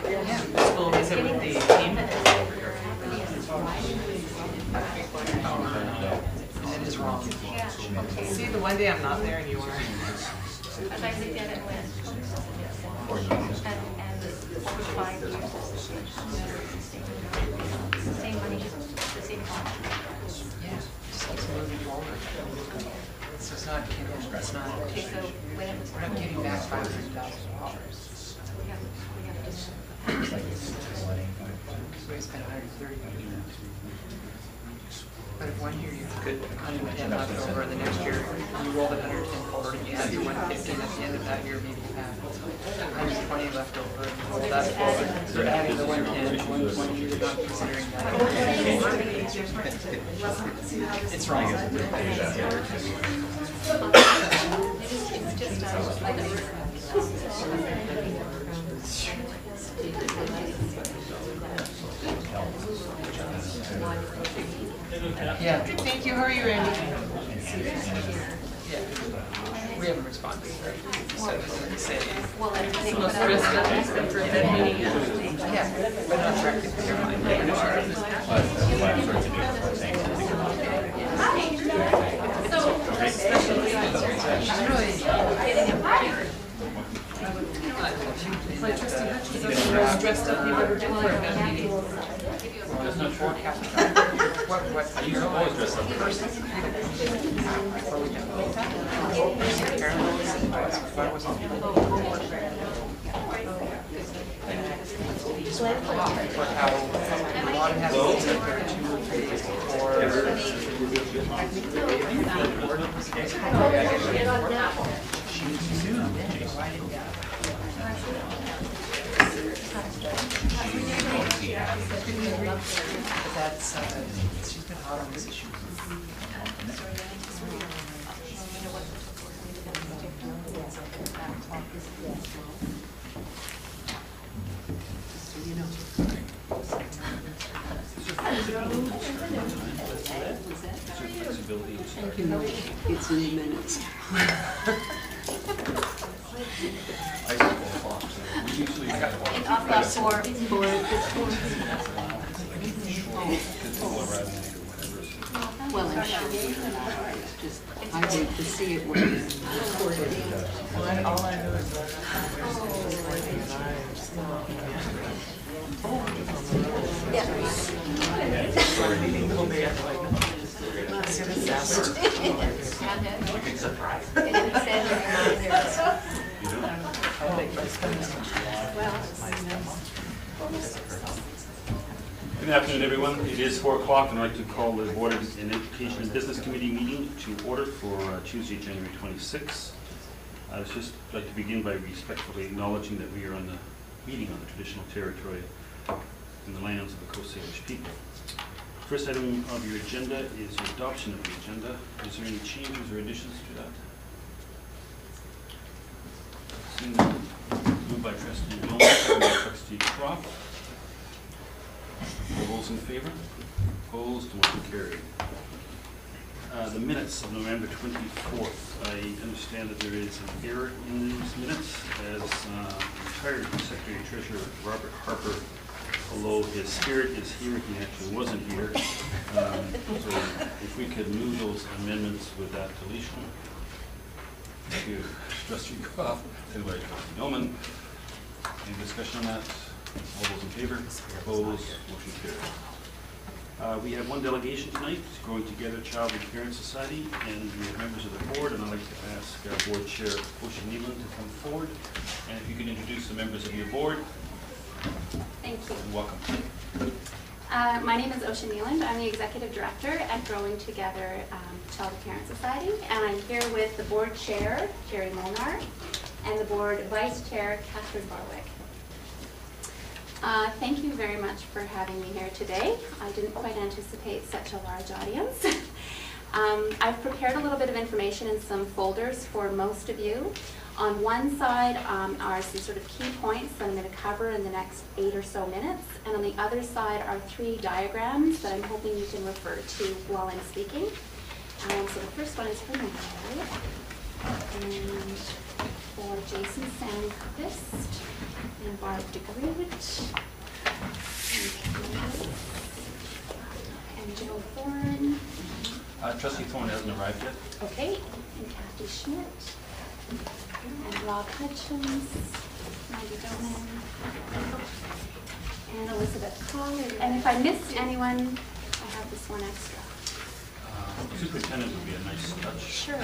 School, is it with the team? That is wrong. See, the one day I'm not there and you are. I'd like to get it with and over 5 years. Same money, the same contract. Yeah, just keeps moving forward. It's just not, it's not, Okay, so when it was. we're not getting back $500,000. We have to just. We spent 130 million. But if one year you have 110 left over, and the next year you roll the 110 forward, and you have your 115 at the end of that year, maybe you have 120 left over, and you roll that forward. You're adding the 110, 120, you're not considering that. It's wrong. It's just like Yeah. Good, thank you. How are you, Randy? Yeah. We haven't responded. So say. well, I think Most that risk has been for a bed meeting. Yeah, but not attracted to your mind. My trusty Hutchins is the most dressed up you've ever been for a bed meeting. There's no forecast. What you're always dressed up person. That's, she's been hot on this issue. Thank you, Mike. It's in the minutes. Well, I'm sure. It's just, I hate to see it when it's recorded. All I know is Good afternoon, everyone. It is 4 o'clock, and I'd like to call the Board of Education and Business Committee meeting to order for Tuesday, January 26th. I would just like to begin by respectfully acknowledging that we are on the meeting on the traditional territory and the lands of the Coast Salish people. First item of your agenda is your adoption of the agenda. Is there any changes or additions to that? Seeing none. Moved by Trustee Jones, seconded by Trustee Croft. All those in favor? Opposed? Motion carried. The minutes of November 24th. I understand that there is an error in these minutes, as retired Secretary Treasurer Robert Harper, although his spirit is here, he actually wasn't here. So if we could move those amendments with that deletion. Thank you, Trustee Croft, seconded by Trustee Yeoman. Any discussion on that? All those in favor? Opposed? Motion carried. We have one delegation tonight, Growing Together Child and Parent Society, and we have members of the board, and I'd like to ask our board chair, Ocean Neeland, to come forward. And if you could introduce the members of your board. Thank you. And welcome. My name is Ocean Neeland. I'm the Executive Director at Growing Together Child and Parent Society, and I'm here with the board chair, Jerry Molnar, and the board vice chair, Catherine Barwick. Thank you very much for having me here today. I didn't quite anticipate such a large audience. I've prepared a little bit of information in some folders for most of you. On one side are some sort of key points that I'm going to cover in the next 8 or so minutes, and on the other side are 3 diagrams that I'm hoping you can refer to while I'm speaking. So the first one is from Mary. And for Jason Sandquist and Barb DeGroot and Joe Thorne. Trustee Thorne hasn't arrived yet. Okay, and Kathy Schmidt and Rob Hutchins, Maggie Doman, and Elizabeth Collins. And if I missed anyone, I have this one extra. Superintendent would be a nice touch. Sure.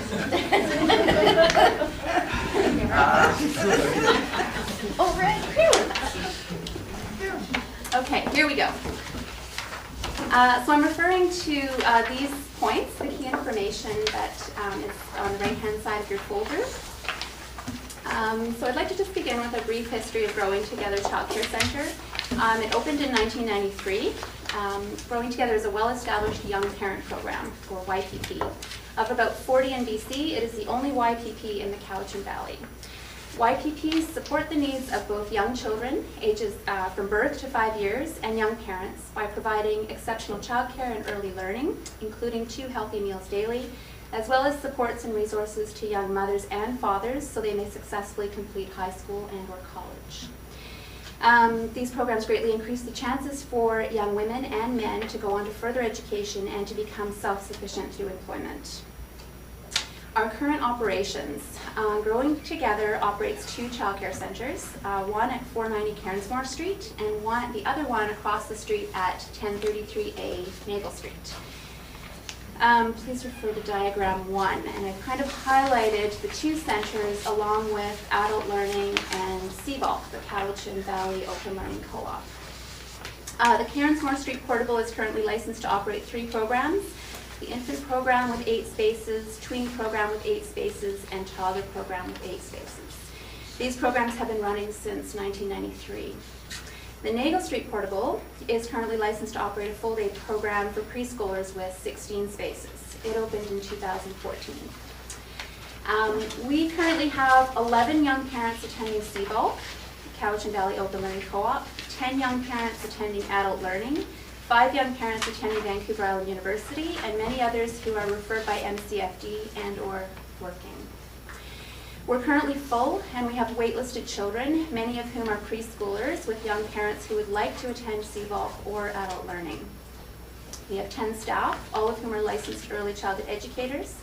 Oh, right. Okay, here we go. So I'm referring to these points, the key information that is on the right-hand side of your folder. So I'd like to just begin with a brief history of Growing Together Child Care Center. It opened in 1993. Growing Together is a well-established young parent program, or YPP. Of about 40 in BC, it is the only YPP in the Cowichan Valley. YPPs support the needs of both young children, ages from birth to 5 years, and young parents by providing exceptional childcare and early learning, including 2 healthy meals daily, as well as supports and resources to young mothers and fathers so they may successfully complete high school and or college. These programs greatly increase the chances for young women and men to go on to further education and to become self-sufficient through employment. Our current operations. Growing Together operates 2 childcare centers, one at 490 Cairnsmore Street and the other one across the street at 1033A Nagle Street. Please refer to diagram 1, and I've kind of highlighted the 2 centers along with Adult Learning and CBOLC, the Cowichan Valley Open Learning Co-op. The Cairnsmore Street Portable is currently licensed to operate 3 programs: the infant program with 8 spaces, tween program with 8 spaces, and toddler program with 8 spaces. These programs have been running since 1993. The Nagle Street Portable is currently licensed to operate a full-day program for preschoolers with 16 spaces. It opened in 2014. We currently have 11 young parents attending CBOLC, Cowichan Valley Open Learning Co-op, 10 young parents attending Adult Learning, 5 young parents attending Vancouver Island University, and many others who are referred by MCFD and or working. We're currently full, and we have waitlisted children, many of whom are preschoolers with young parents who would like to attend CBOLC or Adult Learning. We have 10 staff, all of whom are licensed early childhood educators.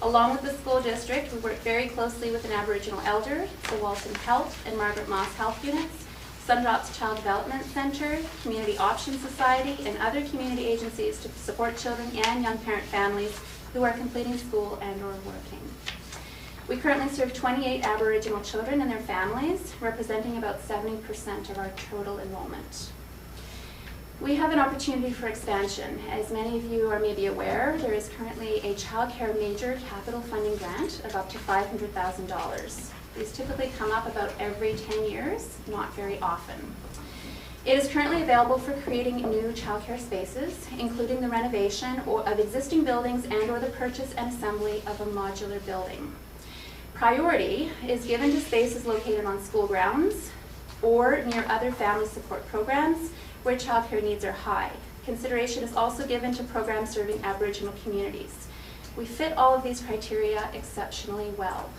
Along with the school district, we work very closely with an Aboriginal elder, the Walton Health and Margaret Moss Health Units, Sundrop's Child Development Center, Community Option Society, and other community agencies to support children and young parent families who are completing school and or working. We currently serve 28 Aboriginal children and their families, representing about 70% of our total enrollment. We have an opportunity for expansion. As many of you are maybe aware, there is currently a Child Care Major Capital Funding Grant of up to $500,000. These typically come up about every 10 years, not very often. It is currently available for creating new childcare spaces, including the renovation of existing buildings and or the purchase and assembly of a modular building. Priority is given to spaces located on school grounds or near other family support programs where childcare needs are high. Consideration is also given to programs serving Aboriginal communities. We fit all of these criteria exceptionally well.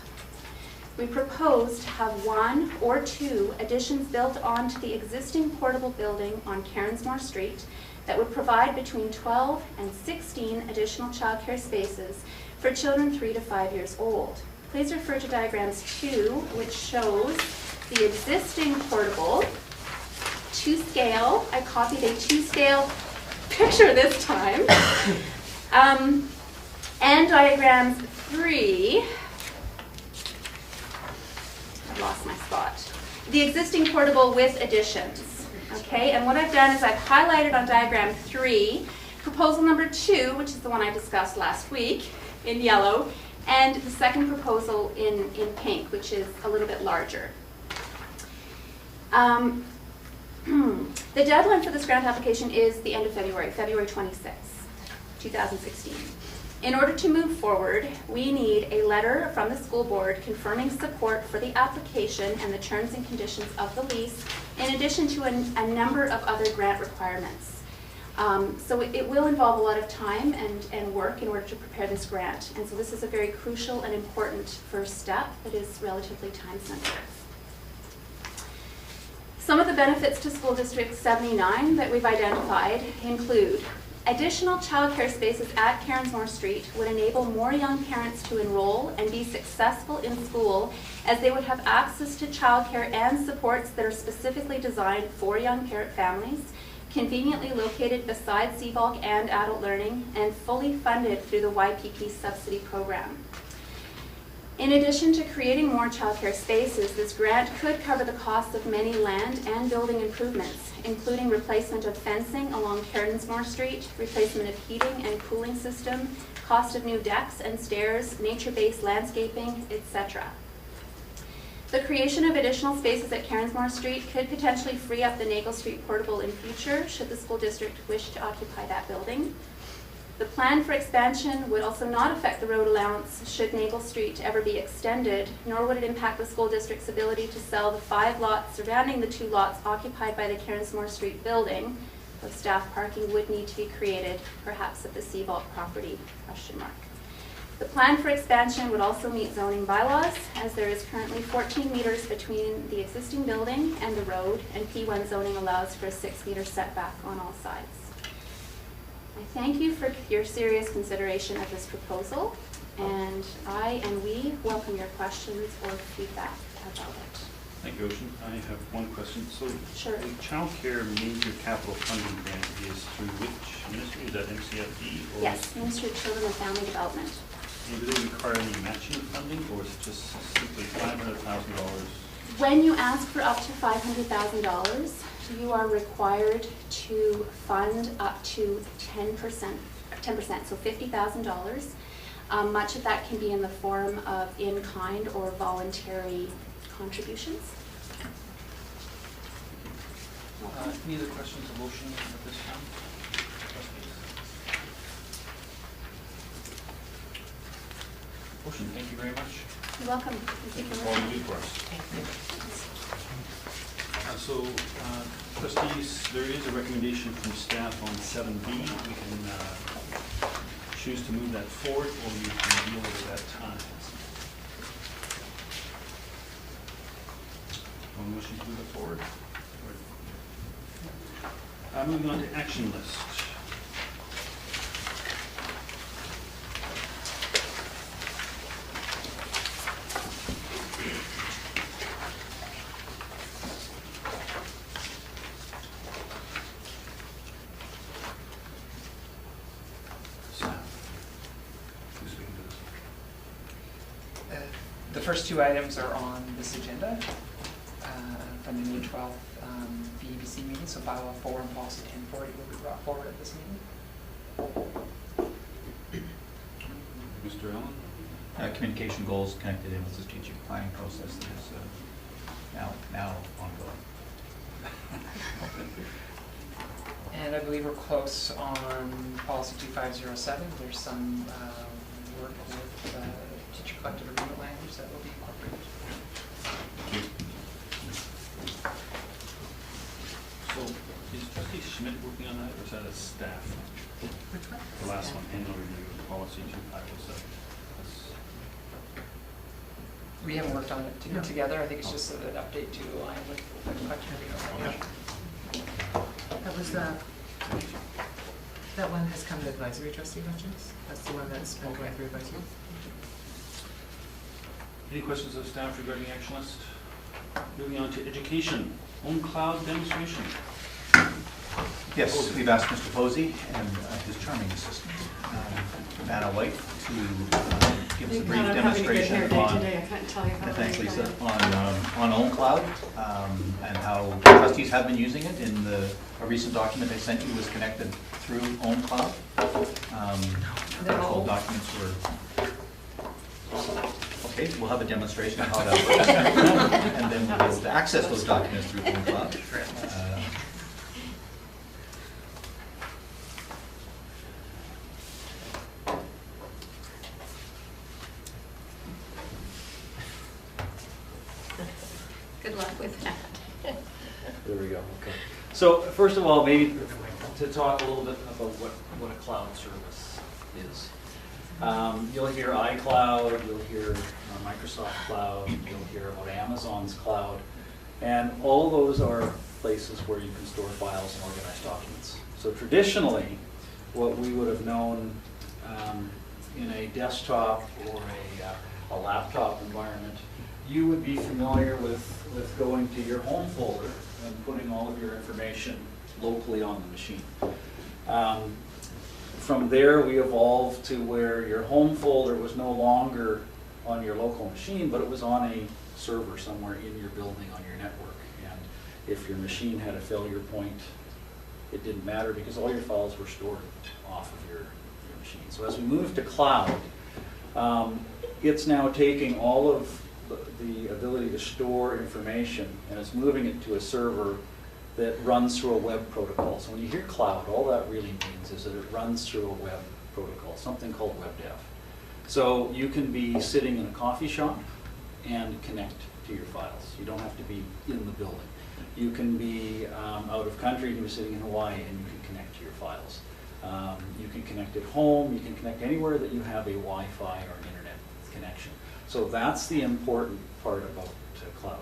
We propose to have 1 or 2 additions built onto the existing portable building on Cairnsmore Street that would provide between 12 and 16 additional childcare spaces for children 3 to 5 years old. Please refer to diagrams 2, which shows the existing portable to scale. I copied a to scale picture this time. And diagrams 3, I've lost my spot. The existing portable with additions. Okay, and what I've done is I've highlighted on diagram 3, proposal number 2, which is the one I discussed last week, in yellow, and the second proposal in pink, which is a little bit larger. The deadline for this grant application is the end of February, February 26, 2016. In order to move forward, we need a letter from the school board confirming support for the application and the terms and conditions of the lease, in addition to a number of other grant requirements. So it will involve a lot of time and work in order to prepare this grant. And so this is a very crucial and important first step that is relatively time sensitive. Some of the benefits to School District 79 that we've identified include additional childcare spaces at Carensmore Street would enable more young parents to enroll and be successful in school, as they would have access to childcare and supports that are specifically designed for young parent families, conveniently located beside CBOLC and adult learning, and fully funded through the YPP subsidy program. In addition to creating more childcare spaces, this grant could cover the costs of many land and building improvements, including replacement of fencing along Carensmore Street, replacement of heating and cooling system, cost of new decks and stairs, nature-based landscaping, etc. The creation of additional spaces at Carensmore Street could potentially free up the Nagle Street portable in future, should the school district wish to occupy that building. The plan for expansion would also not affect the road allowance should Nagle Street ever be extended, nor would it impact the school district's ability to sell the 5 lots surrounding the 2 lots occupied by the Carensmore Street building, though staff parking would need to be created, perhaps at the CBOLC property, ? The plan for expansion would also meet zoning bylaws, as there is currently 14 meters between the existing building and the road, and P1 zoning allows for a 6-meter setback on all sides. I thank you for your serious consideration of this proposal, and I and we welcome your questions or feedback about it. Thank you, Ocean. I have one question. So Sure. the childcare major capital funding grant is through which ministry? Is that MCFD? Or Yes, Ministry of Children and Family Development. And do they require any matching funding, or is it just simply $500,000? When you ask for up to $500,000, you are required to fund up to 10%, so $50,000. Much of that can be in the form of in-kind or voluntary contributions. Any other questions of Ocean at this time? Trustees? Ocean, thank you very much. You're welcome. Thank you That's for all listening. you do for us. Trustees, there is a recommendation from staff on 7B. We can choose to move that forward, or we can deal with it at that time. One wishing to move it forward? Moving on to action list. The first 2 items are on this agenda from the May 12th BEBC meeting, so Bylaw 4 and Policy 1040 will be brought forward at this meeting. Mr. Allen? Communication goals connected in with the strategic planning process that is now ongoing. And I believe we're close on Policy 2507. There's some work with teacher collective agreement language that will be incorporated. So, is Trustee Schmidt working on that, or is that a staff? Which one? The last one, annual review of policy 2507. We haven't worked on it together. I think it's just an update to align with the collective agreement language. That was that one has come to advisory trustee questions. That's the one that's been going through advisory. Any questions of staff regarding action list? Moving on to education, OwnCloud demonstration. Yes, we've asked Mr. Posey and his charming assistant, Anna White, to give us a brief demonstration on, thanks Lisa, on OwnCloud and how trustees have been using it. In a recent document I sent you was connected through OwnCloud. All documents were. Okay, we'll have a demonstration of how that works, and then we'll be able to access those documents through OwnCloud. Good luck with that. There we go, okay. So first of all, maybe to talk a little bit about what a cloud service is. You'll hear iCloud, you'll hear Microsoft Cloud, you'll hear about Amazon's cloud, and all those are places where you can store files and organize documents. So traditionally, what we would have known in a desktop or a laptop environment, you would be familiar with going to your home folder and putting all of your information locally on the machine. From there, we evolved to where your home folder was no longer on your local machine, but it was on a server somewhere in your building on your network. And if your machine had a failure point, it didn't matter because all your files were stored off of your machine. So as we move to cloud, it's now taking all of the ability to store information and it's moving it to a server that runs through a web protocol. So when you hear cloud, all that really means is that it runs through a web protocol, something called WebDAV. So you can be sitting in a coffee shop and connect to your files. You don't have to be in the building. You can be out of country, you can be sitting in Hawaii and you can connect to your files. You can connect at home, you can connect anywhere that you have a Wi-Fi or an internet connection. So that's the important part about cloud,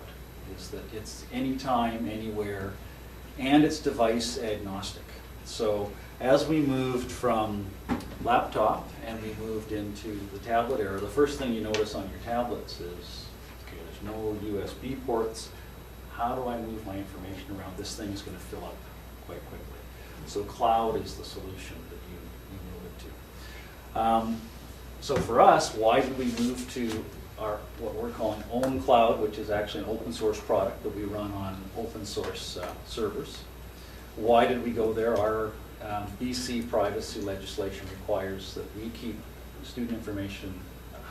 is that it's anytime, anywhere, and it's device agnostic. So as we moved from laptop and we moved into the tablet era, the first thing you notice on your tablets is, okay, there's no USB ports. How do I move my information around? This thing is going to fill up quite quickly. So cloud is the solution that you move it to. So for us, why did we move to our what we're calling Own Cloud, which is actually an open source product that we run on open source servers? Why did we go there? Our BC privacy legislation requires that we keep student information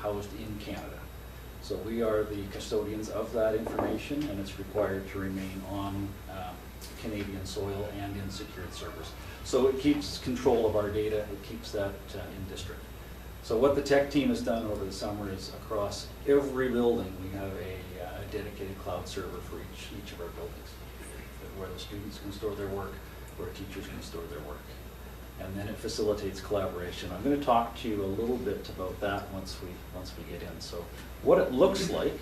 housed in Canada. So we are the custodians of that information, and it's required to remain on Canadian soil and in secured servers. So it keeps control of our data, it keeps that in district. So what the tech team has done over the summer is across every building we have a dedicated cloud server for each of our buildings, where the students can store their work, where teachers can store their work. And then it facilitates collaboration. I'm going to talk to you a little bit about that once we get in. So what it looks like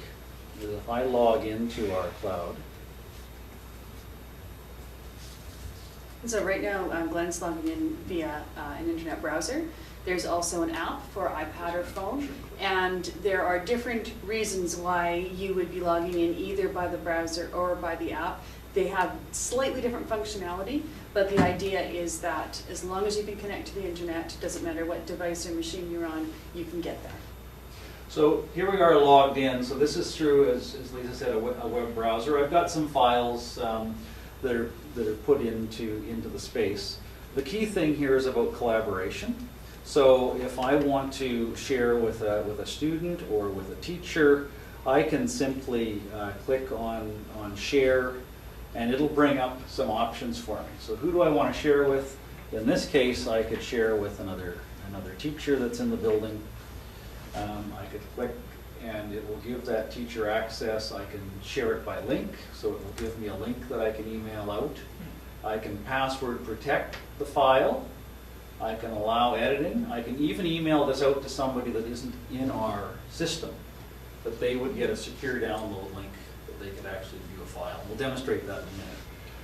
is if I log into our cloud. So right now, Glenn's logging in via an internet browser. There's also an app for iPad or phone, and there are different reasons why you would be logging in either by the browser or by the app. They have slightly different functionality, but the idea is that as long as you can connect to the internet, doesn't matter what device or machine you're on, you can get there. So here we are logged in. So this is through, as Lisa said, a web browser. I've got some files that are put into the space. The key thing here is about collaboration. So if I want to share with a student or with a teacher, I can simply click on share, and it'll bring up some options for me. So who do I want to share with? In this case, I could share with another teacher that's in the building. I could click and it will give that teacher access. I can share it by link, so it will give me a link that I can email out. I can password protect the file. I can allow editing. I can even email this out to somebody that isn't in our system, but they would get a secure download link that they could actually view a file. We'll demonstrate that in a minute.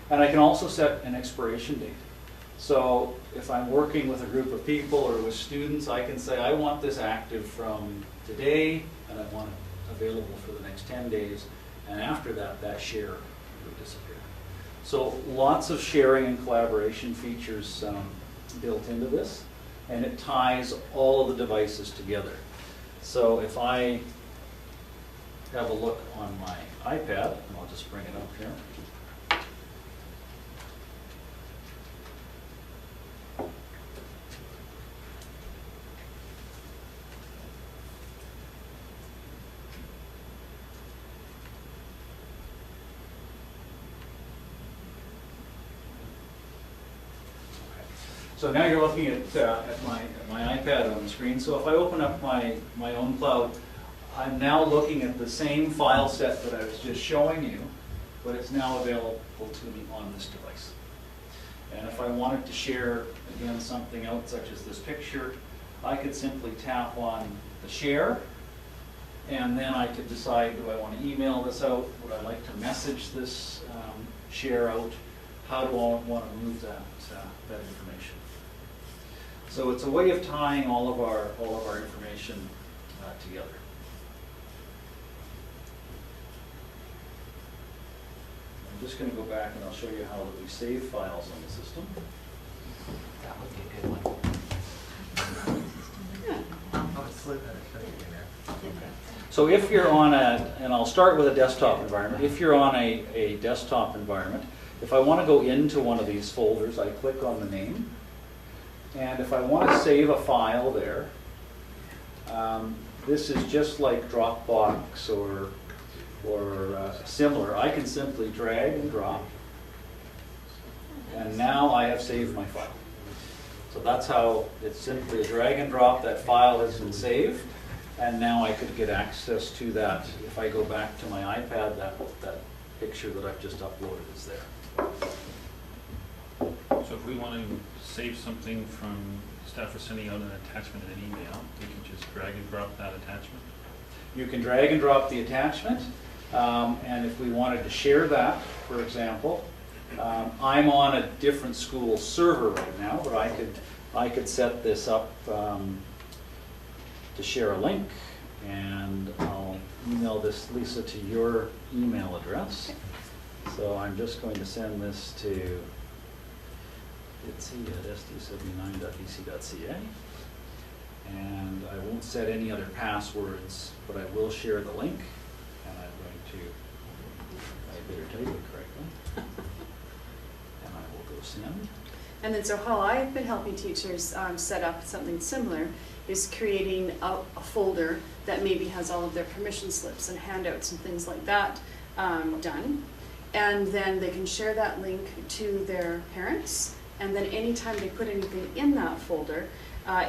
And I can also set an expiration date. So if I'm working with a group of people or with students, I can say, I want this active from today, and I want it available for the next 10 days, and after that, that share would disappear. So lots of sharing and collaboration features built into this, and it ties all of the devices together. So if I have a look on my iPad, and I'll just bring it up here. So now you're looking at my iPad on the screen. So if I open up my Own Cloud, I'm now looking at the same file set that I was just showing you, but it's now available to me on this device. And if I wanted to share, again, something out such as this picture, I could simply tap on the share, and then I could decide, do I want to email this out? Would I like to message this share out? How do I want to move that information? So it's a way of tying all of our information together. I'm just going to go back and I'll show you how that we save files on the system. That would be a good one. Oh, it's lit. So if you're on and I'll start with a desktop environment. If you're on a desktop environment, if I want to go into one of these folders, I click on the name. And if I want to save a file there, this is just like Dropbox or similar. I can simply drag and drop. And now I have saved my file. So that's how it's simply a drag and drop. That file has been saved. And now I could get access to that. If I go back to my iPad, that picture that I've just uploaded is there. So if we want to save something from staff are sending out an attachment in an email, we can just drag and drop that attachment? You can drag and drop the attachment. And if we wanted to share that, for example, I'm on a different school server right now, but I could set this up to share a link, and I'll email this, Lisa, to your email address. So I'm just going to send this to itsy@sd79.bc.ca, and I won't set any other passwords, but I will share the link, and I'm going to, I better type it correctly, and I will go send. And then so how I've been helping teachers set up something similar is creating a folder that maybe has all of their permission slips and handouts and things like that done. And then they can share that link to their parents. And then anytime they put anything in that folder,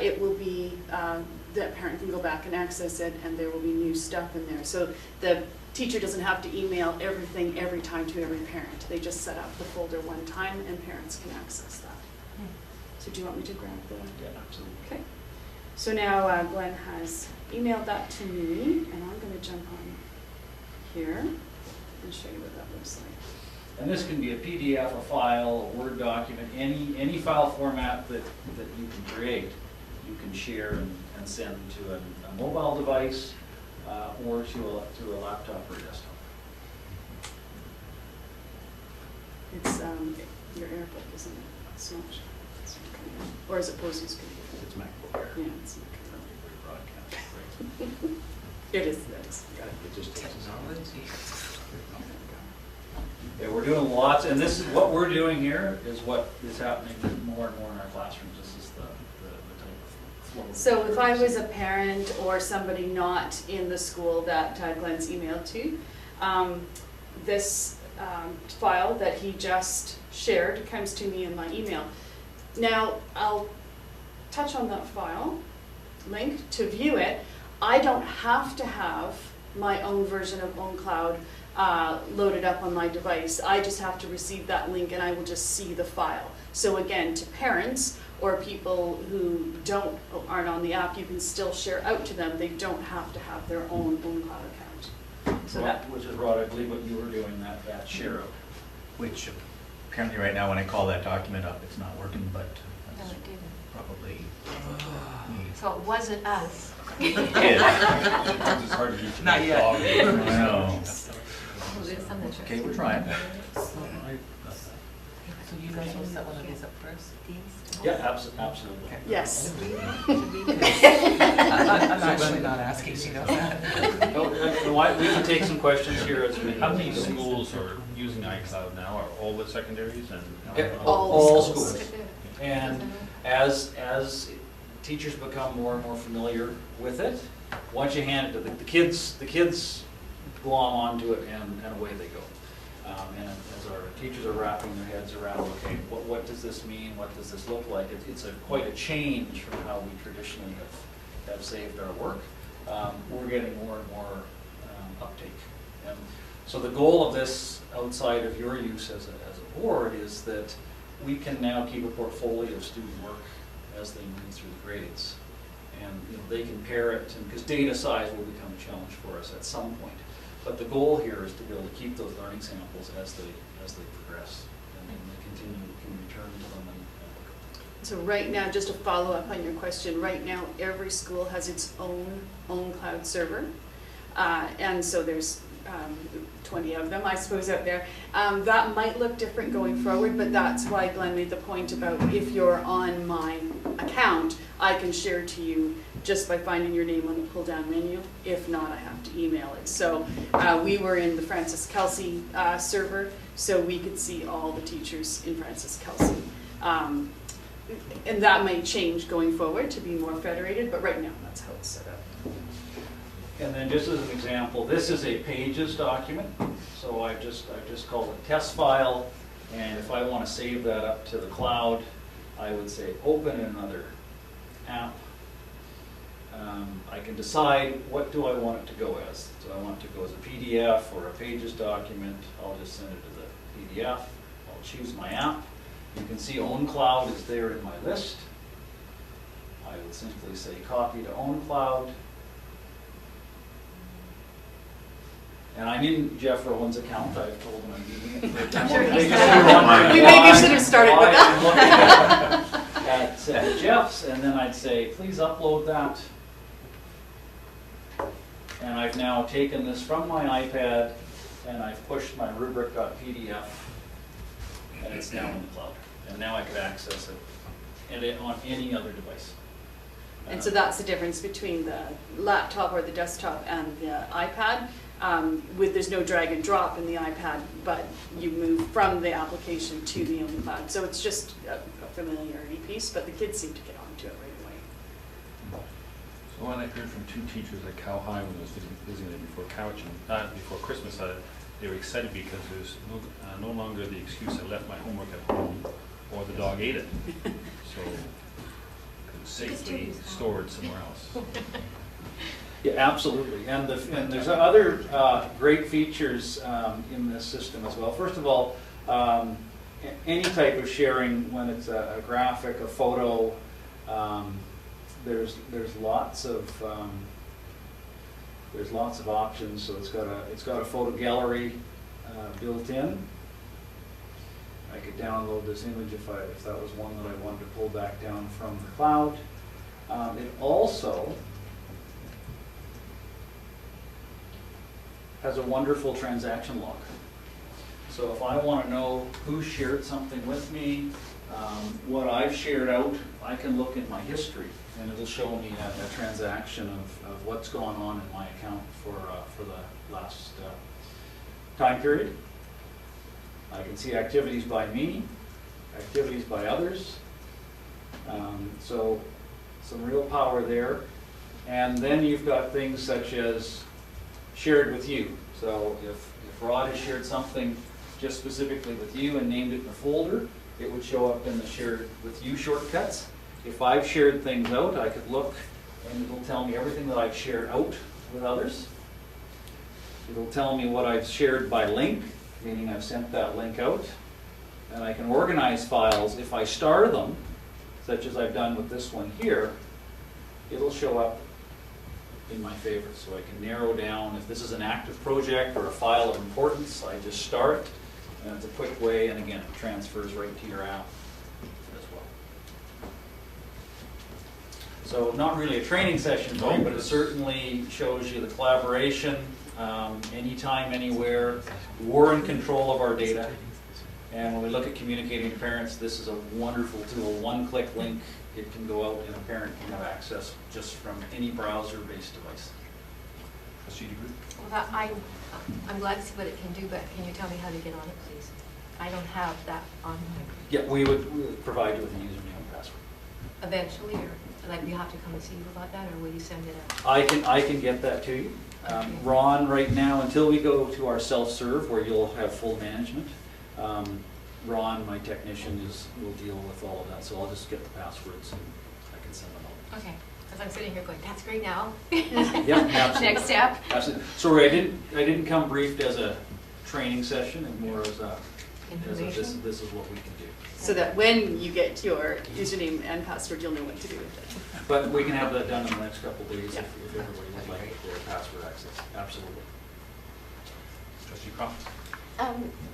it will be, that parent can go back and access it, and there will be new stuff in there. So the teacher doesn't have to email everything every time to every parent. They just set up the folder one time and parents can access that. So do you want me to grab the? Yeah, absolutely. Okay. So now Glenn has emailed that to me, and I'm going to jump on here and show you what that looks like. And this can be a PDF, a file, a Word document, any file format that you can create, you can share and send to a mobile device or to a laptop or desktop. It's your AirBook, isn't it? It's not. Or is it Posey's computer? It's MacBook Air. Yeah, it's not. Broadcast, right? It is, that is. Got it. It just takes a second. Technology. Yeah, we're doing lots, and this is what we're doing here is what is happening more and more in our classrooms. This is the type of flow. So if I was a parent or somebody not in the school that Glenn's emailed to, this file that he just shared comes to me in my email. Now, I'll touch on that file link to view it. I don't have to have my own version of OwnCloud loaded up on my device. I just have to receive that link and I will just see the file. So again, to parents or people who aren't on the app, you can still share out to them. They don't have to have their own OwnCloud account. So Which is, Rod, I believe what you were doing, that share out. Which apparently right now when I call that document up, it's not working, but that's No, it didn't. probably me. So it wasn't us. It is. It's hard to reach. Not yet. I know. Okay, we're trying. So you guys will set one of these up first? Yeah, absolutely. yes. I'm actually not asking, you know that. We can take some questions here as we. How many schools are using iCloud now? Are all the secondaries and? Yeah, All all schools. schools. And as teachers become more and more familiar with it, once you hand it to the kids glom onto it and away they go. And as our teachers are wrapping their heads around, okay, what does this mean? What does this look like? It's quite a change from how we traditionally have saved our work. We're getting more and more uptake. And so the goal of this, outside of your use as a board, is that we can now keep a portfolio of student work as they move through the grades. And they can pair it, because data size will become a challenge for us at some point. But the goal here is to be able to keep those learning samples as they progress, and then they continue, can return to them. So right now, just to follow up on your question, right now every school has its own cloud server, and so there's 20 of them, I suppose, out there. That might look different going forward, but that's why Glenn made the point about if you're on my account, I can share to you just by finding your name on the pull-down menu. If not, I have to email it. So we were in the Francis Kelsey server, so we could see all the teachers in Francis Kelsey. And that may change going forward to be more federated, but right now that's how it's set up. And then just as an example, this is a Pages document. So I've just called it test file, and if I want to save that up to the cloud, I would say open another app. I can decide what do I want it to go as. Do I want it to go as a PDF or a Pages document? I'll just send it to the PDF. I'll choose my app. You can see OwnCloud is there in my list. I would simply say copy to OwnCloud. And I'm in Jeff Rowan's account. I've told him I'm using it for a demo. We maybe should have started with that. At Jeff's, and then I'd say, please upload that. And I've now taken this from my iPad and I've pushed my rubric.pdf, and it's now in the cloud. And now I could access it on any other device. And so that's the difference between the laptop or the desktop and the iPad. There's no drag and drop in the iPad, but you move from the application to the OwnCloud. So it's just a familiarity piece, but the kids seem to get onto it right away. So when I heard from two teachers at Cal High when I was visiting them before Christmas, they were excited because there's no longer the excuse I left my homework at home or the dog ate it. So it was safely stored somewhere else. Yeah, absolutely. And there's other great features in this system as well. First of all, any type of sharing, when it's a graphic, a photo, there's lots of options. So it's got a photo gallery built in. I could download this image if that was one that I wanted to pull back down from the cloud. It also has a wonderful transaction log. So if I want to know who shared something with me, what I've shared out, I can look in my history and it'll show me a transaction of what's gone on in my account for the last time period. I can see activities by me, activities by others. So some real power there. And then you've got things such as shared with you. So if Rod has shared something just specifically with you and named it in a folder, it would show up in the shared with you shortcuts. If I've shared things out, I could look and it'll tell me everything that I've shared out with others. It'll tell me what I've shared by link, meaning I've sent that link out. And I can organize files. If I star them, such as I've done with this one here, it'll show up in my favorites. So I can narrow down if this is an active project or a file of importance. I just start, and it's a quick way, and again, it transfers right to your app as well. So not really a training session, but it certainly shows you the collaboration, anytime, anywhere. We're in control of our data. And when we look at communicating to parents, this is a wonderful tool. One-click link. It can go out and a parent can have access just from any browser-based device. Well, I'm glad to see what it can do, but can you tell me how to get on it, please? I don't have that on my... Yeah, we would provide you with a username and password. Eventually, or like we have to come and see you about that, or will you send it out? I can get that to you. Ron, right now, until we go to our self-serve where you'll have full management, Ron, my technician, will deal with all of that. So I'll just get the passwords and I can send them out. Okay, because I'm sitting here going, that's great now. Yeah, absolutely. Next step. Absolutely. Sorry, I didn't come briefed as a training session and more as a this is what we can do. so that when you get your username and password, you'll know what to do with it. But we can have that done in the next couple of days Yeah. if everybody would like their password access, absolutely. Trustee Croft?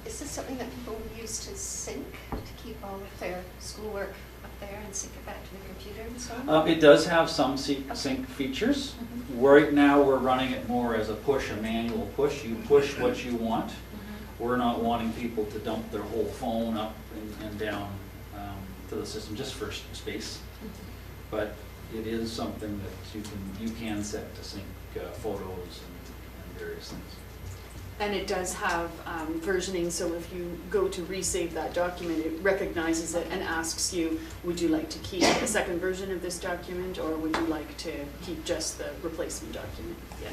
Is this something that people use to sync, to keep all of their schoolwork up there and sync it back to the computer and so on? It does have some sync features. Right now, we're running it more as a push, a manual push. You push what you want. We're not wanting people to dump their whole phone up and down to the system just for space. But it is something that you can set to sync photos and various things. And it does have versioning, so if you go to resave that document, it recognizes it and asks you, would you like to keep a second version of this document, or would you like to keep just the replacement document? Yeah.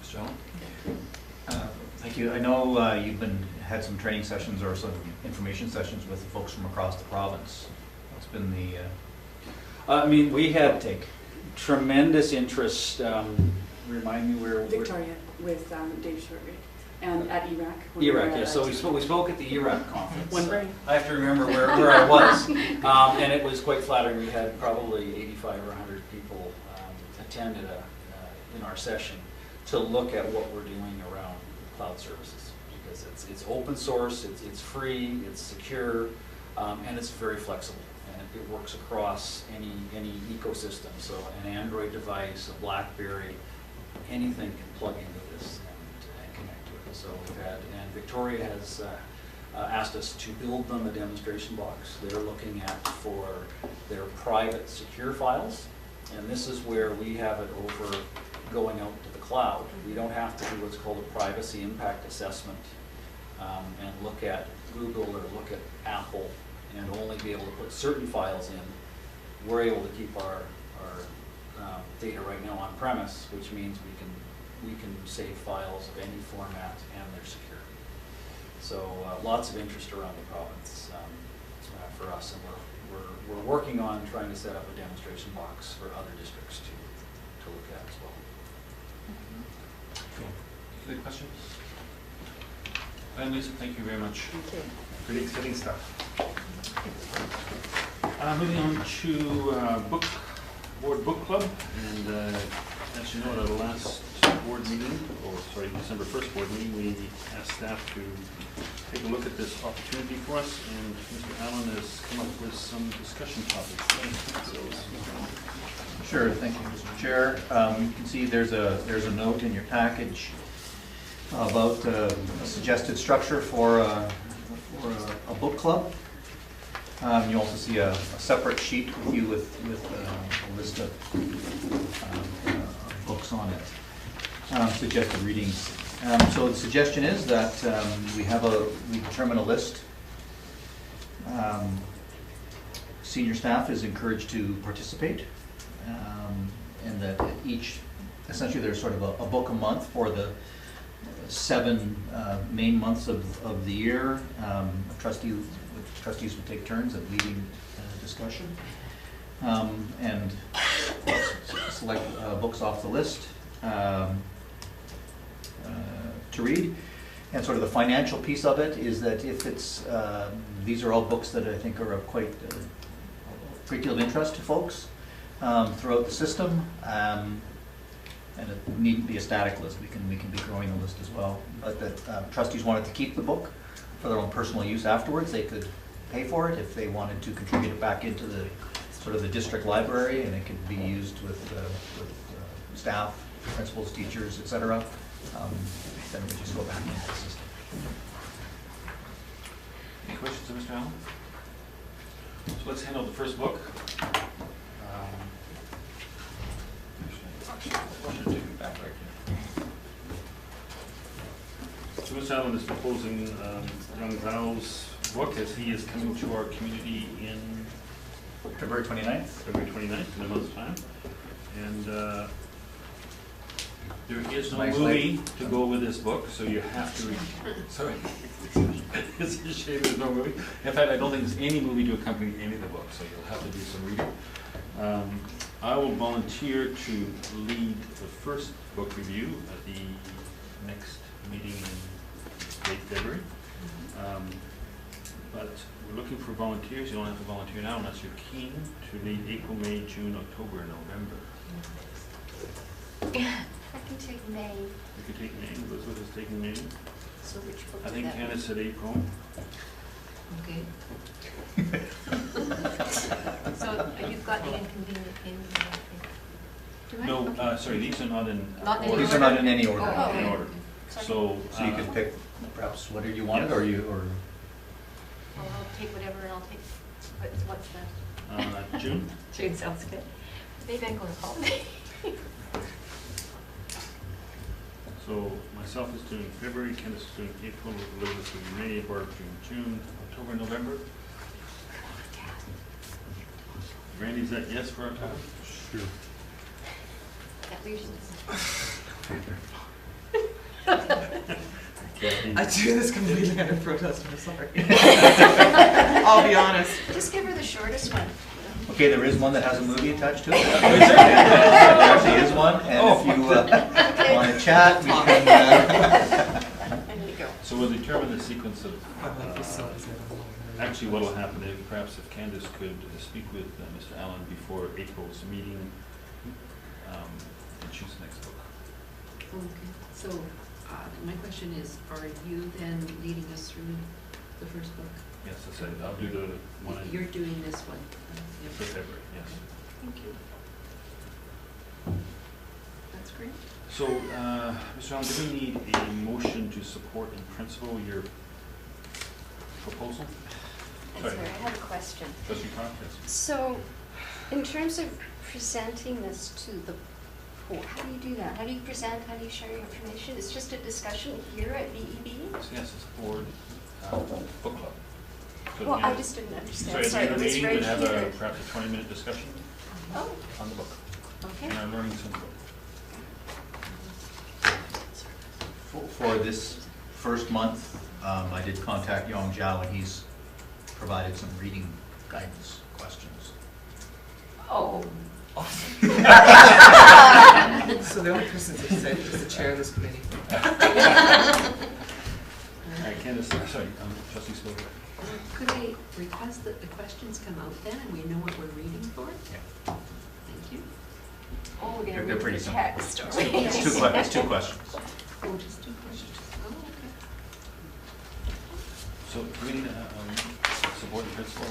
Mr. Allen? Thank you. I know you've had some training sessions or some information sessions with folks from across the province. What's been the I mean, we had uptake? tremendous interest. Remind me where. Victoria with Dave Shortridge and at ERAC. ERAC, yeah. So we spoke at the ERAC conference. One brain. I have to remember where I was, and it was quite flattering. We had probably 85 or 100 people attend in our session to look at what we're doing around cloud services, because it's open source, it's free, it's secure, and it's very flexible, and it works across any ecosystem. So an Android device, a BlackBerry, anything can plug into this and connect to it. So we've had, and Victoria has asked us to build them a demonstration box. They're looking at for their private secure files, and this is where we have it over going out to the cloud. We don't have to do what's called a privacy impact assessment and look at Google or look at Apple and only be able to put certain files in. We're able to keep our data right now on premise, which means we can save files of any format and they're secure. So lots of interest around the province for us, and we're working on trying to set up a demonstration box for other districts to look at as well. Cool. Any questions? Lisa, thank you very much. Thank you. Pretty exciting stuff. Moving on to board book club, and as you know, at our last board meeting, December 1st board meeting, we asked staff to take a look at this opportunity for us, and Mr. Allen has come up with some discussion topics. Sure, thank you, Mr. Chair. You can see there's a note in your package about a suggested structure for a book club. You also see a separate sheet with you with a list of books on it, suggested readings. So the suggestion is that we determine a list. Senior staff is encouraged to participate, and that essentially there's sort of a book a month for the 7 main months of the year. Trustees would take turns at leading discussion, and select books off the list to read. And sort of the financial piece of it is that if it's, these are all books that I think are of quite a great deal of interest to folks throughout the system. And it needn't be a static list. We can be growing the list as well. But that trustees wanted to keep the book for their own personal use afterwards. They could pay for it if they wanted to contribute it back into the sort of the district library, and it could be used with staff, principals, teachers, etc. Then we just go back into the system. Any questions of Mr. Allen? So let's handle the first book. So Mr. Allen is proposing Young Val's book, as he is coming to our community in February 29th. February 29th, in a month's time. And there is no Nice movie to go with this book, so you have to read. Sorry. It's a shame there's no movie. In fact, I don't think there's any movie to accompany any of the books, so you'll have to do some reading. I will volunteer to lead the first book review at the next meeting in late February. but we're looking for volunteers. You don't have to volunteer now unless you're keen to lead April, May, June, October, and November. I can take May. You could take May. Elizabeth is taking May. So which book I would think that be? Candace said April. Okay. So you've got the inconvenient in there, Do I? No, Okay. sorry, these are not in Not in order. These are not in any order. Oh, In okay. order. Sorry. So, So you can pick perhaps whatever you wanted, or you, or Well, I'll take whatever and I'll take, what's the, June. June sounds good. Maybe I'm going to holiday. So myself is doing February, Candace is doing April, Elizabeth is doing May, Barb doing June, October, November. Randy, is that yes for October? Sure. That leaves I do this completely under protest, I'm sorry. I'll be honest. Just give her the shortest one. okay, there is one that has a movie attached to it. There actually is one, and if you want to chat, we can. I need to go. So we'll determine the sequence of, I like this so actually what will happen is perhaps if Candace could speak with Mr. Allen before April's meeting and choose the next book. Okay, so my question is, are you then leading us through the first book? Yes, I said, I'll do the one in You're doing this one? Yeah. for February, yes. Thank you. That's great. So, Mr. Allen, do we need a motion to support in principle your proposal? I'm sorry, I have a question. Trustee Cross, yes. So, in terms of presenting this to the board, how do you do that? How do you present, how do you share your information? It's just a discussion here at VEB? So yes, it's board book club. So Well, at the I end- just didn't understand. Sorry, at the end of the it was meeting, right we'd have here. perhaps a 20-minute discussion Oh, on the book. okay. And our learning some book. For this first month, I did contact Yong Zhao, and he's provided some reading guidance questions. Oh. So the only person to say is the chair of this committee. All right, Candace, sorry, Trustee Spillier. Could I request that the questions come out then and we know what we're reading for? Yeah. Thank you. Oh, we're They're gonna read pretty the simple. text, or It's two questions. Oh, just two questions. Oh, okay. So do we need support in principle?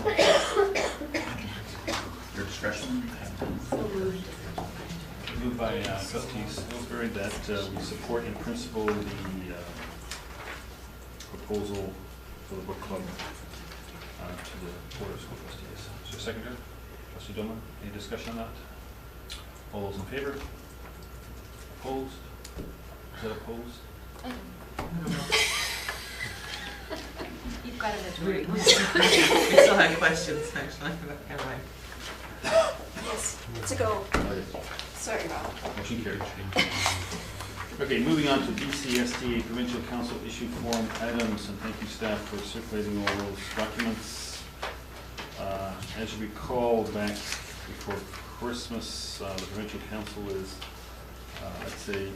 Your discretion. So moved. Moved by Trustee Spillier that we support in principle the proposal for the book club to the Board of School Trustees. Is there a seconder? Trustee Doma, any discussion on that? All those in favor? Opposed? Is that opposed? I don't know. You've got a We majority. we still have questions, actually, but never mind. Yes, it's a go. Sorry, Rob. Motion carried. Okay, moving on to BCSTA Provincial Council issued form items, and thank you staff for circulating all those documents. As you recall, back before Christmas, the Provincial Council is, let's say,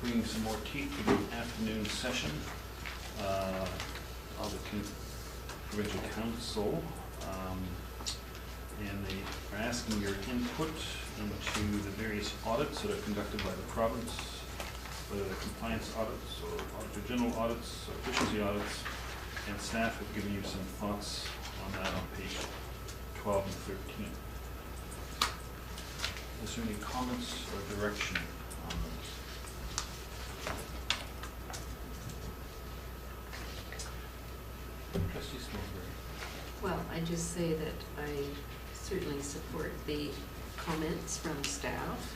bringing some more teeth to the afternoon session of the Provincial Council. And they are asking your input into the various audits that are conducted by the province, whether they're compliance audits or auditor general audits, or efficiency audits, and staff have given you some thoughts on that on page 12 and 13. Is there any comments or direction on those? Trustee Spillier. Well, I just say that I certainly support the comments from staff.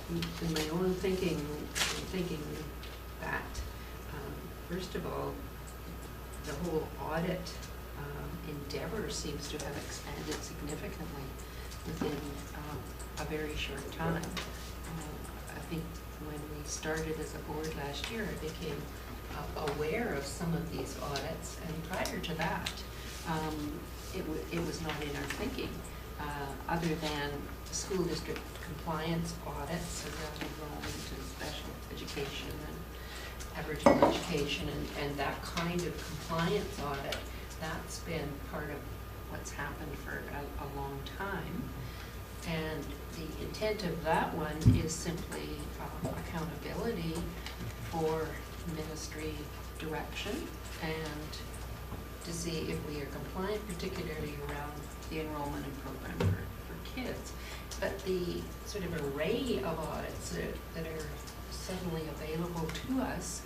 In my own thinking, I'm thinking that, first of all, the whole audit endeavor seems to have expanded significantly within a very short time. I think when we started as a board last year, I became aware of some of these audits, and prior to that, it was not in our thinking, other than school district compliance audits around enrollment and special education and Aboriginal education and that kind of compliance audit, that's been part of what's happened for a long time. And the intent of that one is simply accountability for ministry direction and to see if we are compliant, particularly around the enrollment and program for kids. But the sort of array of audits that are suddenly available to us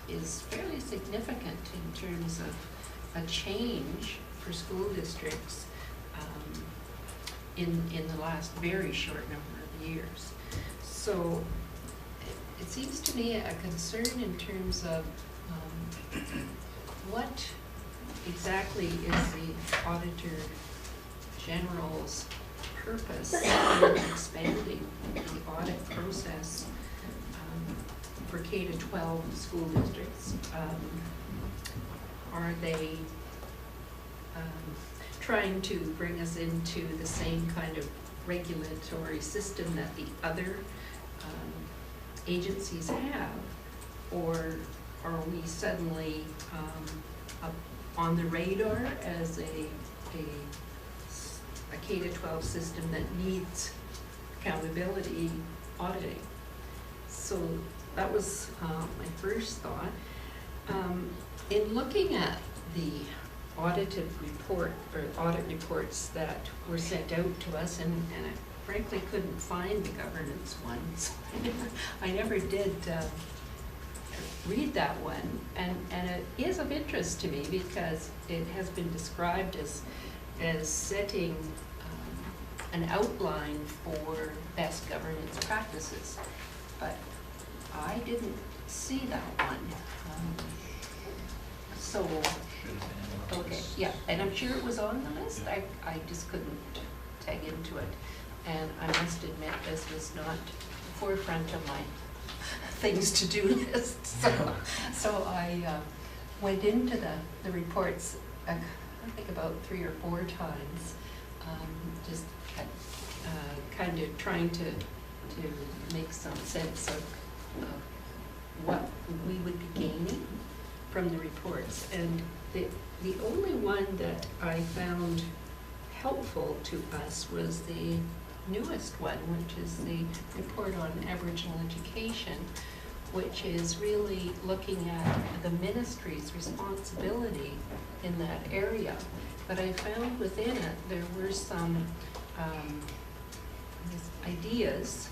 is fairly significant in terms of a change for school districts in the last very short number of years. So it seems to me a concern in terms of what exactly is the Auditor General's purpose in expanding the audit process for K-12 school districts. Are they trying to bring us into the same kind of regulatory system that the other agencies have? Or are we suddenly up on the radar as a K-12 system that needs accountability auditing? So that was my first thought. In looking at the audited report, or audit reports that were sent out to us, and I frankly couldn't find the governance ones. I never did read that one, and it is of interest to me because it has been described as setting an outline for best governance practices, but I didn't see that one. So, okay, yeah, and I'm sure it was on the list. I just couldn't tag into it. And I must admit, this was not the forefront of my things to do list. So I went into the reports, I think about 3 or 4 times, just kind of trying to make some sense of what we would be gaining from the reports. And the only one that I found helpful to us was the newest one, which is the report on Aboriginal education, which is really looking at the ministry's responsibility in that area. But I found within it there were some ideas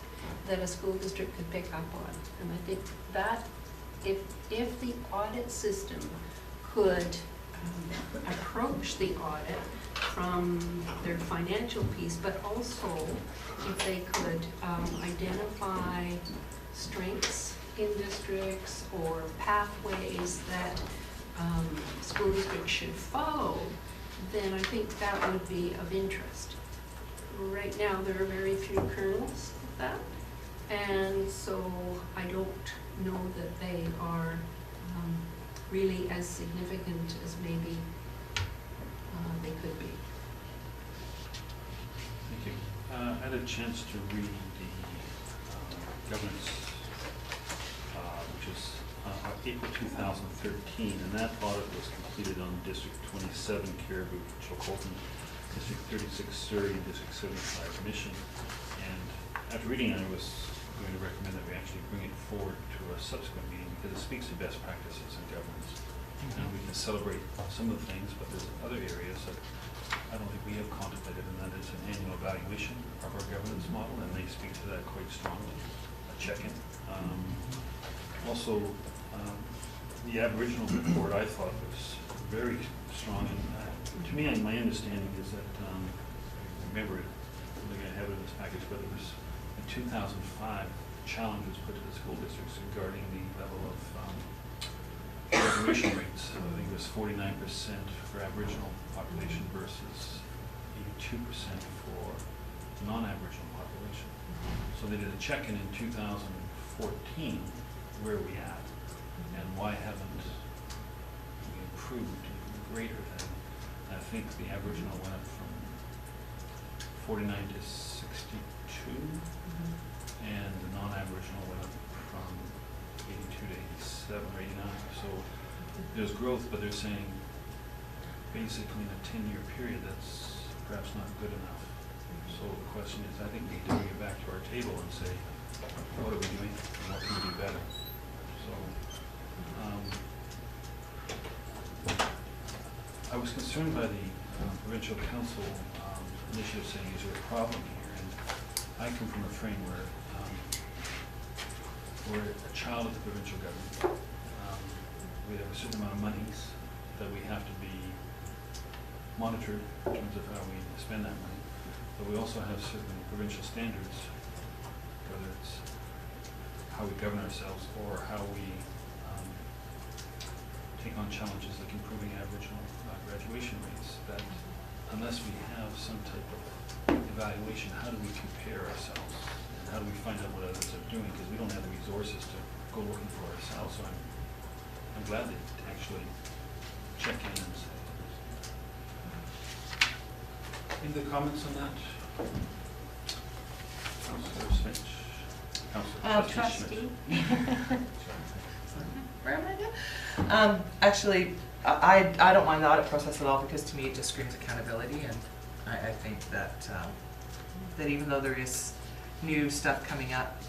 that a school district could pick up on. And I think that if the audit system could approach the audit from their financial piece, but also if they could identify strengths in districts or pathways that school districts should follow, then I think that would be of interest. Right now, there are very few kernels of that, and so I don't know that they are really as significant as maybe they could be. Thank you. I had a chance to read the governance, which is April 2013, and that audit was completed on District 27, Caribou, Chilcotin, District 36, Surrey, and District 75, Mission. And after reading it, I was going to recommend that we actually bring it forward to a subsequent meeting because it speaks to best practices in governance. And we can celebrate some of the things, but there's other areas that I don't think we have contemplated, and that is an annual evaluation of our governance model, and they speak to that quite strongly, a check-in. Also, the Aboriginal report I thought was very strong, and to me, my understanding is that, I remember it, I don't think I have it in this package, but it was in 2005, challenges put to the school districts regarding the level of graduation rates. I think it was 49% for Aboriginal population versus 82% for non-Aboriginal population. So they did a check-in in 2014, where are we at, and why haven't we improved even greater than, I think the Aboriginal went up from 49 to 62, and the non-Aboriginal went up from 82 to 87 or 89. So there's growth, but they're saying basically in a 10-year period, that's perhaps not good enough. So the question is, I think we need to bring it back to our table and say, what are we doing and what can we do better? So I was concerned by the provincial council initiative saying, is there a problem here? And I come from a frame where we're a child of the provincial government. We have a certain amount of monies that we have to be monitored in terms of how we spend that money. But we also have certain provincial standards, whether it's how we govern ourselves or how we take on challenges like improving Aboriginal graduation rates, that unless we have some type of evaluation, how do we compare ourselves? And how do we find out what others are doing? Because we don't have the resources to go looking for ourselves. So I'm glad they actually check in and say. Any other comments on that? Councillor Finch. Trustee. Schmidt. Where am I now? Actually, I don't mind the audit process at all, because to me it just screams accountability, and I think that that even though there is new stuff coming up,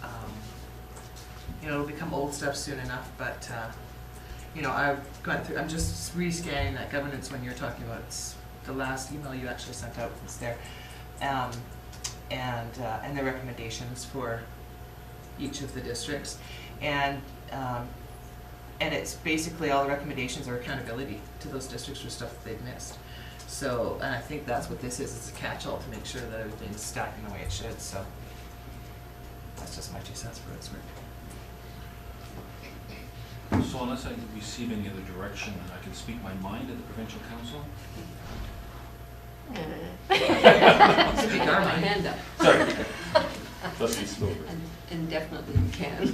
you know, it'll become old stuff soon enough. But you know, I've gone through. I'm just re-scanning that governance when you're talking about the last email you actually sent out was there, and the recommendations for each of the districts, and it's basically all the recommendations are accountability to those districts for stuff that they've missed. So, and I think that's what this is. It's a catch-all to make sure that everything's stacking the way it should. So that's just my 2 cents for its worth. So unless I receive any other direction, I can speak my mind at the provincial council? Speak our mind. Hand up. Sorry. Trustee Stover. And definitely you can,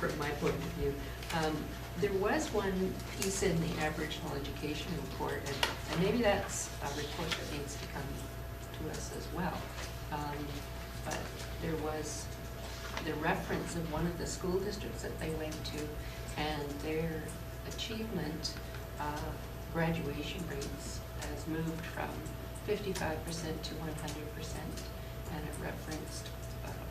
from my point of view. There was one piece in the Aboriginal Education Report, and maybe that's a report that needs to come to us as well. But there was the reference of one of the school districts that they went to, and their achievement graduation rates has moved from 55% to 100%, and it referenced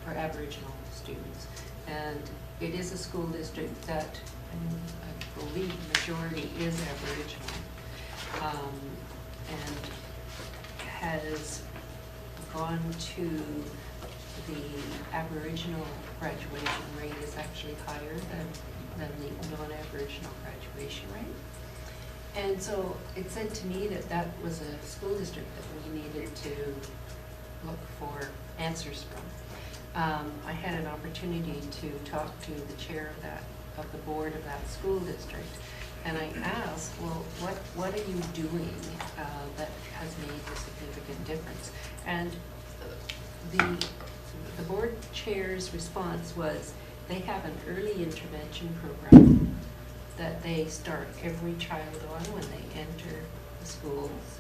for Aboriginal students. And it is a school district that I believe the majority is Aboriginal, and has gone to the Aboriginal graduation rate is actually higher than the non-Aboriginal graduation rate. And so it said to me that that was a school district that we needed to look for answers from. I had an opportunity to talk to the chair of the board of that school district, and I asked, well, what are you doing that has made a significant difference? And the board chair's response was they have an early intervention program that they start every child on when they enter the schools,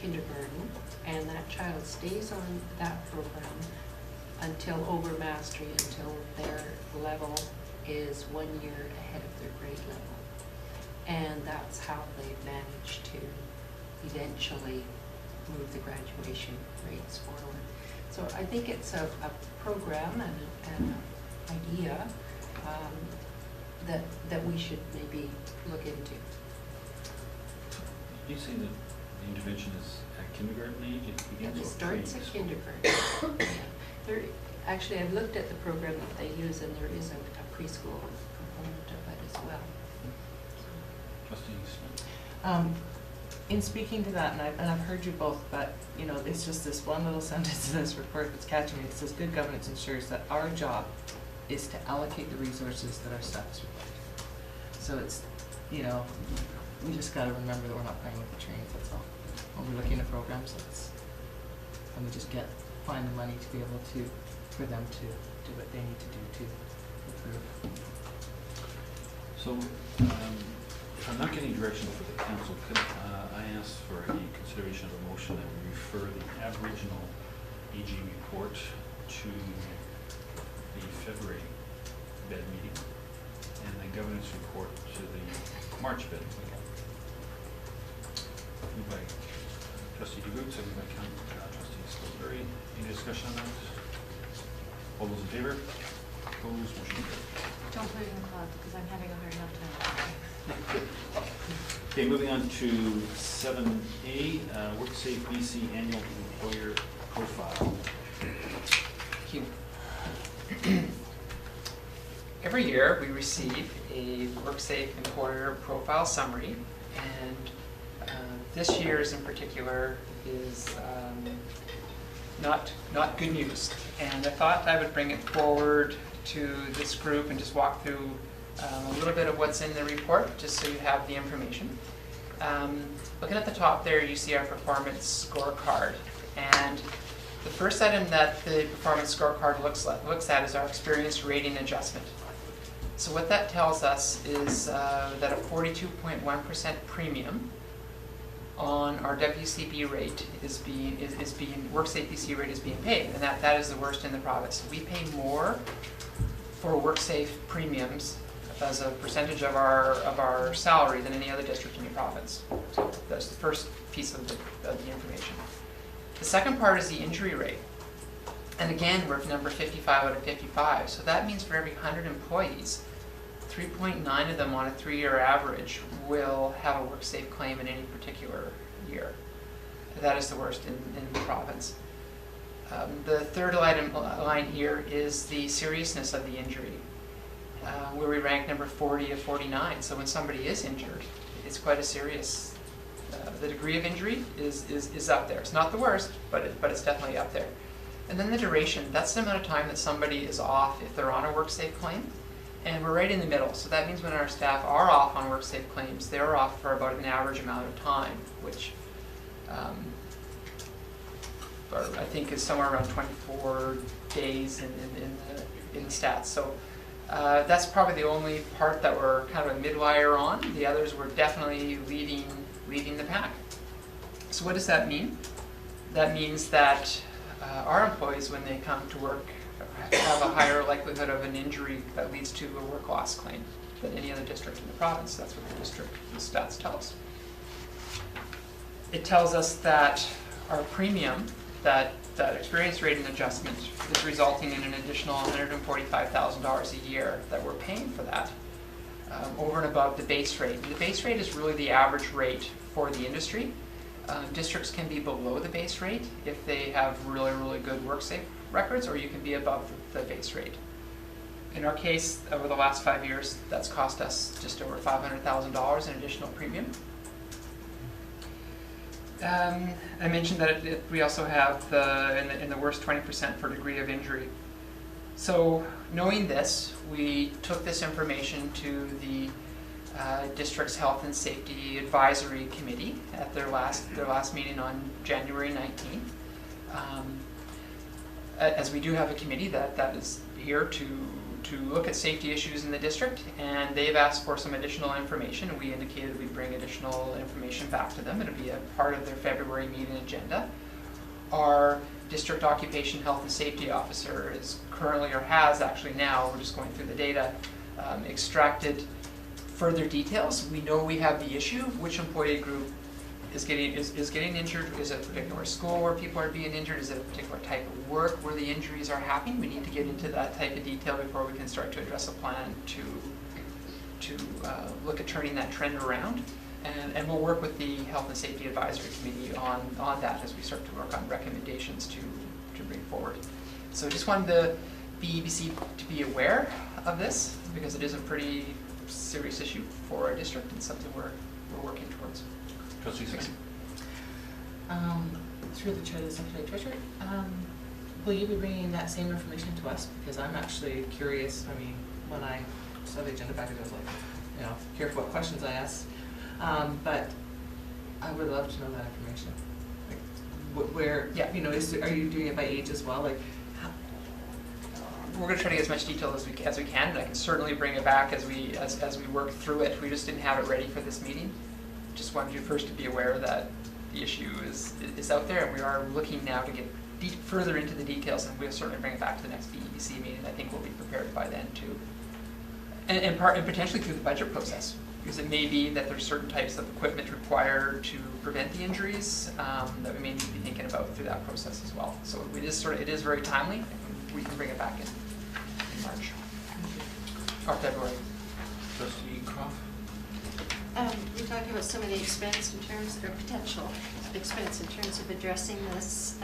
kindergarten, and that child stays on that program until over mastery, until their level is 1 year ahead of their grade level. And that's how they've managed to eventually move the graduation rates forward. So I think it's a program and an idea that we should maybe look into. Did you say that the intervention is at kindergarten age? It begins It starts at kindergarten. Actually, I've looked at the program that they use, and there is a preschool component of it as well. Trustee Smith. In speaking to that, and I've heard you both, but you know, it's just this one little sentence in this report that's catching me. It says, good governance ensures that our job is to allocate the resources that our staff is required. So it's, you know, we just got to remember that we're not playing with the trains, that's all. When we're looking at programs, and we just find the money to be able to, for them to do what they need to do to improve. So, if I'm not getting direction for the council, could I ask for a consideration of a motion that we refer the Aboriginal AG report to the February bed meeting, and the governance report to the March bed meeting. Moved by trustee DeGroote, seconded by trustee Salisbury. Any discussion on that? All those in favor? Opposed? Motion carried. Don't put it in the cloud, because I'm having a hard enough time. Okay, moving on to 7A, WorkSafe BC Annual Employer Profile. Thank you. Every year, we receive a WorkSafe Employer Profile Summary, and this year's in particular is not good news. And I thought I would bring it forward to this group and just walk through a little bit of what's in the report, just so you have the information. Looking at the top there, you see our performance scorecard. And the first item that the performance scorecard looks at is our experience rating adjustment. So what that tells us is that a 42.1% premium on our WCB rate is being WorkSafe BC rate is being paid, and that is the worst in the province. We pay more for WorkSafe premiums as a percentage of our salary than any other district in the province. So that's the first piece of the information. The second part is the injury rate. And again, we're number 55 out of 55. So that means for every 100 employees, 3.9 of them on a 3-year average will have a WorkSafe claim in any particular year. That is the worst in the province. The third line here is the seriousness of the injury, where we rank number 40 of 49. So when somebody is injured, it's quite a serious, the degree of injury is up there. It's not the worst, but it's definitely up there. And then the duration, that's the amount of time that somebody is off if they're on a WorkSafe claim. And we're right in the middle. So that means when our staff are off on WorkSafe claims, they're off for about an average amount of time, which I think is somewhere around 24 days in the stats. So that's probably the only part that we're kind of a midwire on. The others were definitely leading the pack. So what does that mean? That means that our employees, when they come to work, have a higher likelihood of an injury that leads to a work loss claim than any other district in the province. That's what the stats tell us. It tells us that our premium, that experience rating adjustment, is resulting in an additional $145,000 a year that we're paying for that, over and above the base rate. And the base rate is really the average rate for the industry. Districts can be below the base rate if they have really, really good WorkSafe records, or you can be above the base rate. In our case, over the last 5 years, that's cost us just over $500,000 in additional premium. I mentioned that we also have in the worst 20% for degree of injury. So knowing this, we took this information to the district's Health and Safety Advisory Committee at their last meeting on January 19th. As we do have a committee that is here to look at safety issues in the district, and they've asked for some additional information, and we indicated we'd bring additional information back to them. It'll be a part of their February meeting agenda. Our district occupation health and safety officer is currently, or has actually now, we're just going through the data, extracted further details. We know we have the issue. Which employee group is getting injured? Is it a particular school where people are being injured? Is it a particular type of work where the injuries are happening? We need to get into that type of detail before we can start to address a plan to look at turning that trend around. And we'll work with the Health and Safety Advisory Committee on that as we start to work on recommendations to bring forward. So just wanted the BEBC to be aware of this, because it is a pretty serious issue for our district and something we're working towards. Trustee Smith. Through the chair of the Assembly Treasurer, will you be bringing that same information to us? Because I'm actually curious. I mean, when I saw the agenda package, I was like, careful what questions I ask. But I would love to know that information. Like, where, are you doing it by age as well? Like, we're going to try to get as much detail as we can, and I can certainly bring it back as we work through it. We just didn't have it ready for this meeting. Just wanted you first to be aware that the issue is out there, and we are looking now to get further into the details, and we'll certainly bring it back to the next BEBC meeting. I think we'll be prepared by then to And potentially through the budget process, because it may be that there's certain types of equipment required to prevent the injuries that we may need to be thinking about through that process as well. So it is very timely, and we can bring it back in March or February. Trustee Croft? You're talking about some of the expense in terms, or potential expense in terms of addressing this.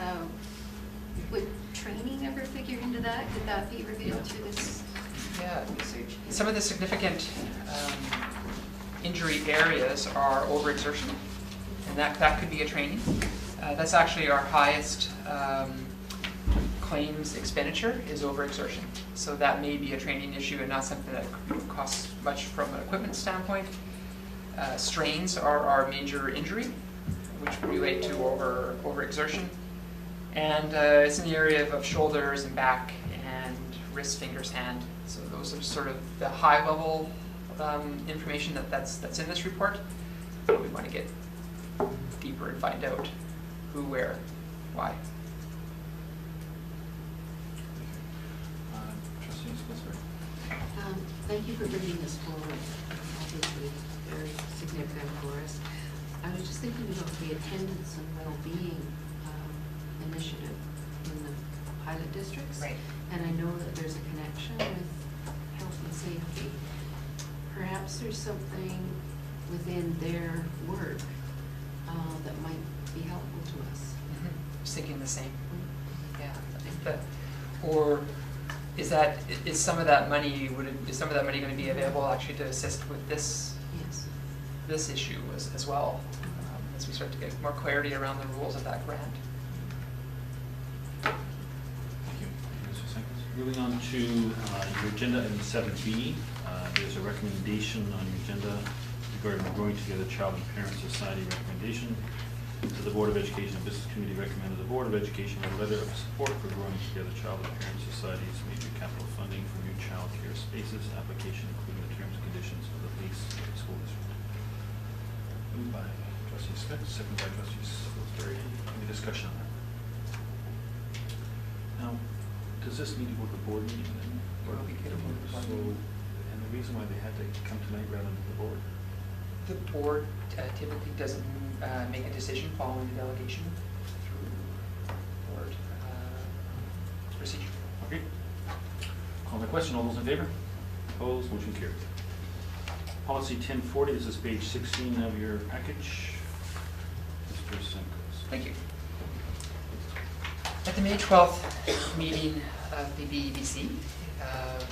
Would training ever figure into that? Could that be revealed through this Yeah, research? some of the significant injury areas are overexertion, and that could be a training. That's actually our highest claims expenditure is overexertion. So that may be a training issue and not something that costs much from an equipment standpoint. Strains are our major injury, which relate to overexertion. And it's in the area of shoulders and back and wrist, fingers, hand. So those are sort of the high level information that's in this report. But we want to get deeper and find out who, where, why. Trustee Spencer? Thank you for bringing this forward. Obviously, very significant for us. I was just thinking about the attendance and well-being initiative in the pilot districts. Right. And I know that there's a connection with health and safety. Perhaps there's something within their work that might be helpful to us. I was thinking the same. Yeah, I think that, or is some of that money going to be available actually to assist with this issue as well, as we start to get more clarity around the rules of that grant? Thank you. Mr. Senkers. Moving on to your agenda item 7B, there's a recommendation on your agenda regarding the Growing Together Child and Parent Society recommendation. To the Board of Education and Business Committee recommended the Board of Education write a letter of support for Growing Together Child and Parent Society's major capital funding for new child care spaces application, including the terms and conditions of the lease of the school district. Moved by Trustee Smith, second by Trustee Salisbury. Any discussion on that? Now, does this need to go to the board meeting then? Or we get a board So, and the reason why they had to come tonight rather than the board? The board typically doesn't make a decision following the delegation through board procedure. Okay. Call the question. All those in favor? Opposed? Motion carried. Policy 1040, this is page 16 of your package. Mr. Senkers. Thank you. At the May 12th meeting of the BEBC,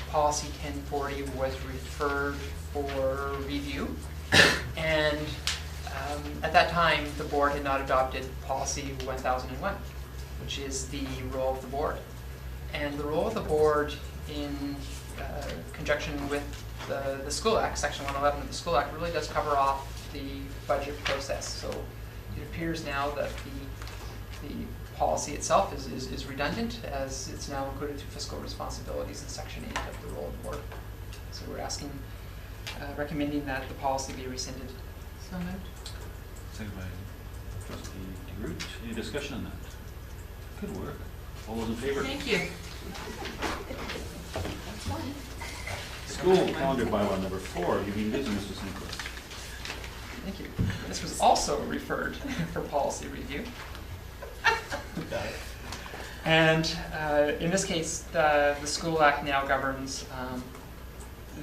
Policy 1040 was referred for review. And at that time, the board had not adopted Policy 1001, which is the role of the board. And the role of the board in conjunction with the School Act, Section 111 of the School Act, really does cover off the budget process. So it appears now that the policy itself is redundant, as it's now included through fiscal responsibilities in Section 8 of the role of the board. So we're asking, recommending that the policy be rescinded. So moved. Second by Trustee DeGroot. Any discussion on that? Good work. All those in favor? Thank you. School calendar bylaw number 4. You've been busy, Mr. Sinclair. Thank you. This was also referred for policy review. And in this case, the School Act now governs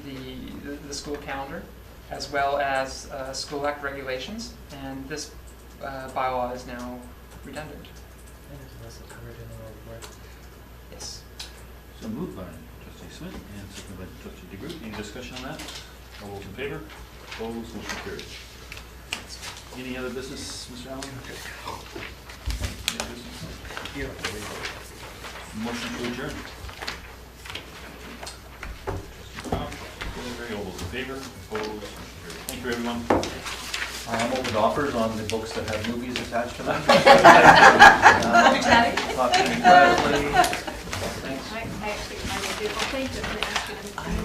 the school calendar, as well as School Act regulations, and this bylaw is now redundant. Yes. So moved by Trustee Smith and seconded by Trustee DeGroot. Any discussion on that? All those in favor? Opposed? Motion carried. Any other business, Mr. Allen? Any other business? Motion to adjourn. All those in favor? Opposed? Motion carried. Thank you, everyone. I'm open to offers on the books that have movies attached to them.